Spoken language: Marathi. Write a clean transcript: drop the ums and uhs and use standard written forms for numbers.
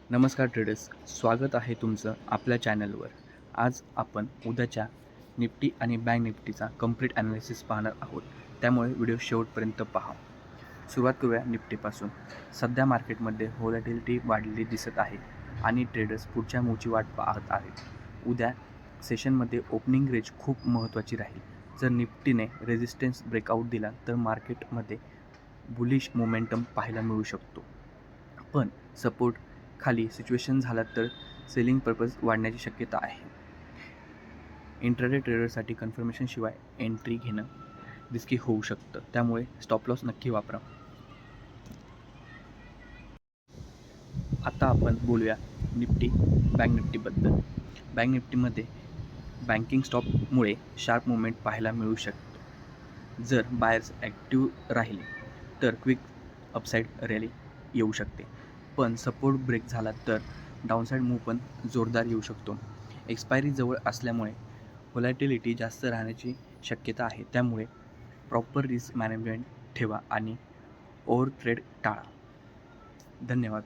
नमस्कार ट्रेडर्स, स्वागत आहे तुमचं आपल्या चॅनलवर. आज आपण उद्याच्या निफ्टी आणि बँक निफ्टीचा कंप्लीट ॲनालिसिस पाहणार आहोत. त्यामुळे व्हिडिओ शेवटपर्यंत पहा. सुरुवात करूया निफ्टीपासून. सध्या मार्केटमध्ये व्होलॅटिलिटी वाढलेली दिसत आहे आणि ट्रेडर्स पुढच्या मूव्हची वाट पाहत आहेत. उद्या सेशनमध्ये ओपनिंग रेंज खूप महत्त्वाची राहील. जर निफ्टीने रेझिस्टन्स ब्रेकआउट दिला तर मार्केटमध्ये बुलिश मोमेंटम पाहायला मिळू शकतो. पण सपोर्ट खाली सिच्युएशन झाला तर सेलिंग पर्पज वाढण्याची शक्यता आहे. इंट्राडे ट्रेडरसाठी कन्फर्मेशनशिवाय एंट्री घेणं रिस्की होऊ शकतं, त्यामुळे स्टॉप लॉस नक्की वापरा. आता आपण बोलूया निफ्टी बँक निफ्टीबद्दल. बँक निफ्टीमध्ये बँकिंग स्टॉकमुळे शार्प मुवमेंट पाहायला मिळू शकतो. जर बायर्स ॲक्टिव्ह राहिले तर क्विक अपसाईड रॅली येऊ शकते, पण सपोर्ट ब्रेक झाला तर डाऊनसाईड मूव्ह पण जोरदार येऊ शकतो. एक्सपायरी जवळ असल्यामुळे व्होलॅटिलिटी जास्त राहण्याची शक्यता आहे, त्यामुळे प्रॉपर रिस्क मॅनेजमेंट ठेवा आणि ओव्हर ट्रेड टाळा. धन्यवाद.